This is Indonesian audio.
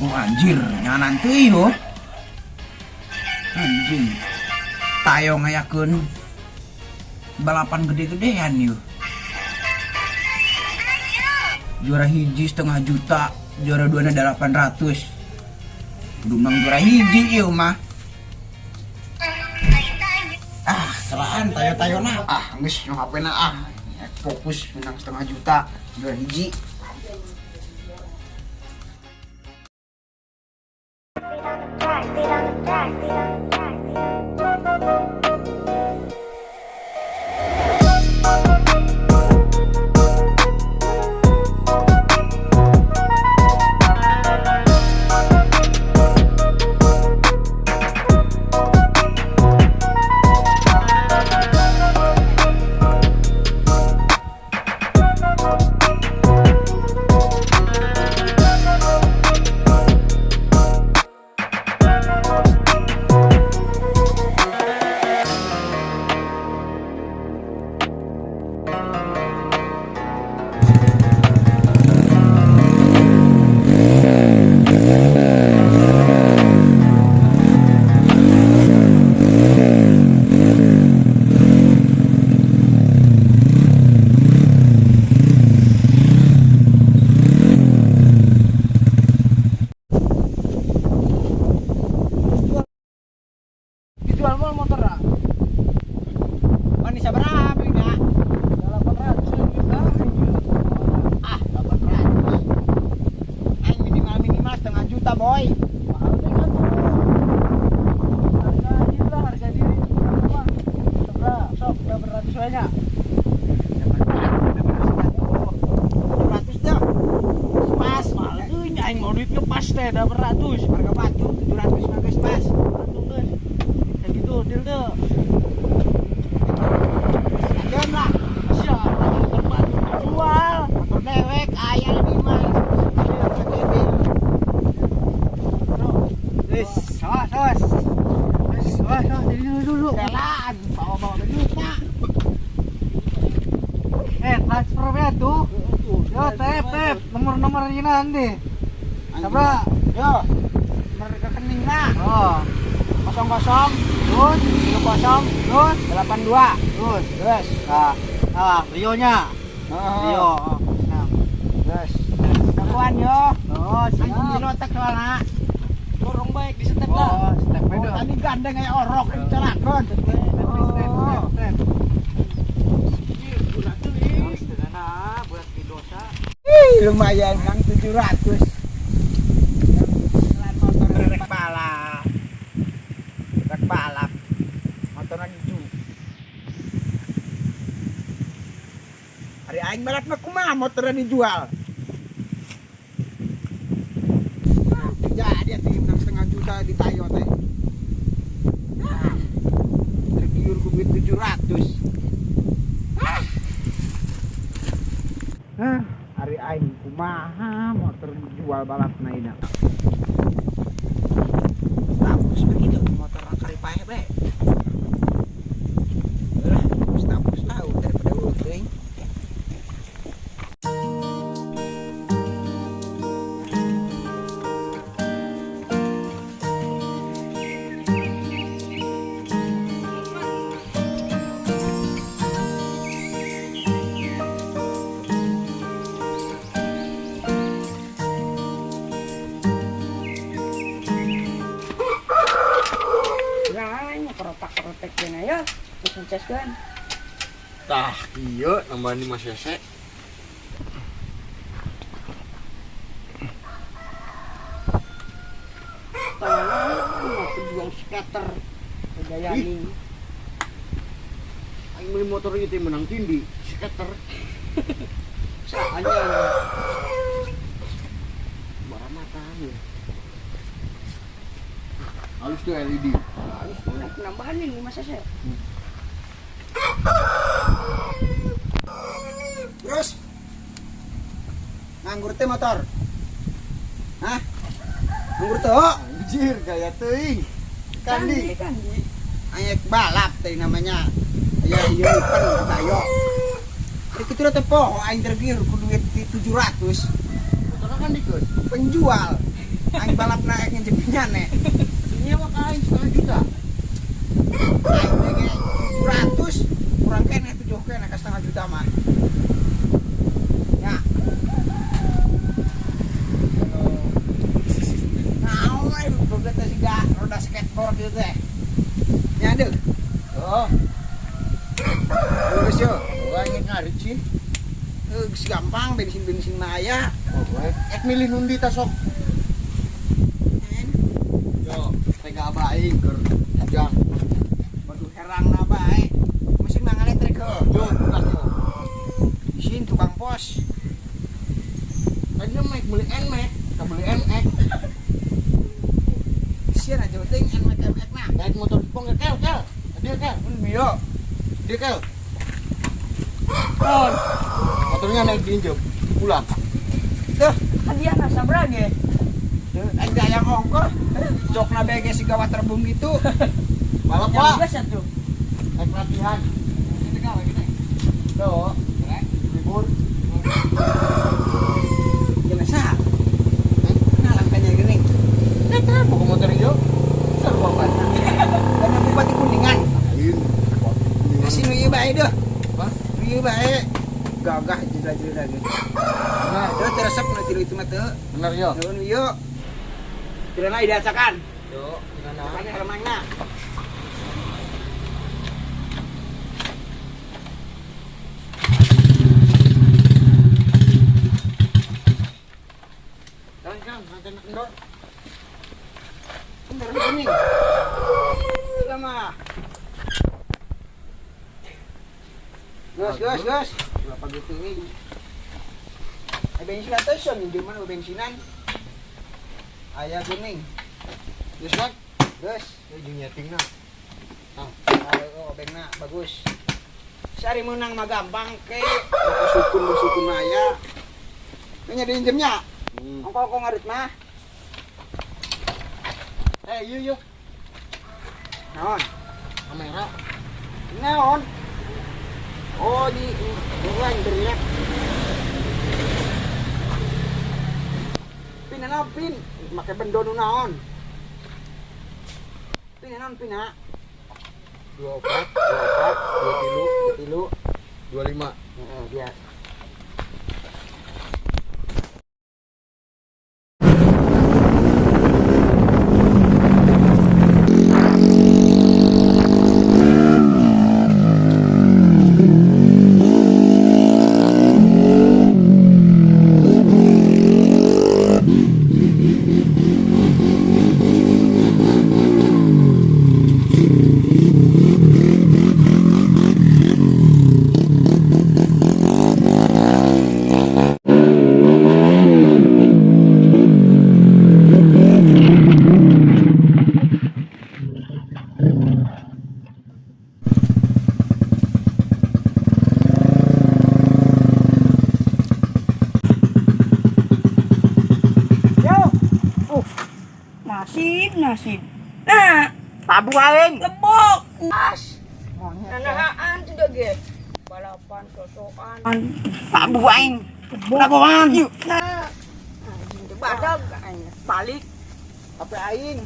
Oh anjir, nyanan teh yo. Anjing. Tayo ngayakeun balapan gede-gedean yuk. Juara hiji 1,5 juta, juara 2 na 800. Dumang juara hiji yuk mah. Kelaan tayo na. Geus yang HP na fokus menang 1,5 juta, juara hiji. Dijual mal motor lah. Mana sabar ini dah? 800 juta. 800. Minimal 1,5 juta boy. Mahal deh kan tuh. Harga diri lah, harga diri. Berapa? Sok, berapa ratus aja? 700 dah. Pas. Mahal tuh, aing mau duit ngepas teh, berapa ratus? Harga batu 700 pas. Patung guys. Kayak gitu, deal tuh. Agen lah. Siapa motor batu dijual? Motor dewek aya 5. Sos, ini dulu. Jalan, bawa ke duitnya. Transfernya tuh. Yo, tep, nomor ini nanti. Sabra, Yo. Nomor rekening lah. oh, 00 terus, 30 terus, 82. terus. Nah, Rio-nya. Rio. Nah, Terus. Kawan yo. oh, Anjing di siap. lotek soalnya. Dorong baik di step Oh, step tadi gandeng kayak orok dicarakan. Step. Lumayan Kang 700. Motor rek balap. Rek balap. Motorna hiju. Hari aing balap mah kumaha motorna dijual. Jadi atuh menang 1,5 juta di Tayo teh. Tergiur ku duit 700. Hari aing kumaha motor dijual balapna ina. Status begitu motor kari paeh be. Lah, status tahu daripada urut teuing. Kerotak-kerotak kena ya, sukses kan? Tah, iya nambah 5 cc. Tangan mau pejuang skater, Gayani. Aing beli motor itu menang tindi, skater. Soalnya Barang mata ya. Halus tuh LED. harus penambahan nih masa saya. Terus nganggur teh motor. Hah? Nganggur teh. Anjir, gaya teuing. Kandi. Ayek balap teh namanya. Ya ieu kan kata ayo. Kitu teh poho aing tergiur ku duit 700. Motornya kan dikeun. Penjual. Aing balap naik ngejepitnya nek. Nyewa ke aing 1,5 juta. Aing bege 700 kurang kene 7 kene ka 1,5 juta mah. Ya. Nah, aing boga teh siga roda skateboard ieu teh. Nya deuk. Oh, Geus yo. banyak ngarit sih. Geus gampang bensin mah aya. Oh, baik. Milih nundi ta sok. Yo, tega baik keur jang. Waduh herangna bae. Mesin mah ngeletrek heuh. Yo, ulah yo. Isin tukang pos. Tadi mek beli NMAX, tak beli MX. Isin aja penting NMAX nah. Naik motor Jepang kel. Dia kel. Yo. Dia kel. Oh, motornya naik diinjek. Pulang. Tuh, Kan dia nggak sabar ge. ada yang ongkor. Jokna bege siga waterbom gitu. Balap Yang pak. biasa tuh. Naik pelatihan. Ini gawe gini. Tuh. Libur. Jangan sah. Kenalan kanya gini. Kita bawa motor hijau. Seru banget. Karena bupati Kuningan. Lain. Kasih nu ieu bae deh. Hah? Nu ieu bae. Gagah jeda-jeda ge. Nah, teu teresep nu tilu itu mah teu. Bener yo. Nuhun ieu. Kirana idasakan. Yo, gimana? Makanya helmangna. Kan, nanti nak kendor. Bener gini. Sama. Gus. Berapa gitu ini? Bensin atau son di mana bensinan? Ayah kuning. Terus kan? Gus. Ini nyeting nah. Oh, obengna bagus. Sari menang mah gampang ke. Sukun aya. Nya diinjemnya. Ongkol kok ngarit mah. Iya. Naon? Kamera. Naon? Oh, di bukan teriak. Pina naon pin? Make bendo nu naon? Pina naon pina? 24, 3 25. Heeh, biar. Nasib. Nah, Tabu aing. lebok. Mas. Monyet. Nanahaan juga ge. Balapan sosokan. Tabu aing. Lagoan. Nah, anjing teh badag aing balik. Apa aing?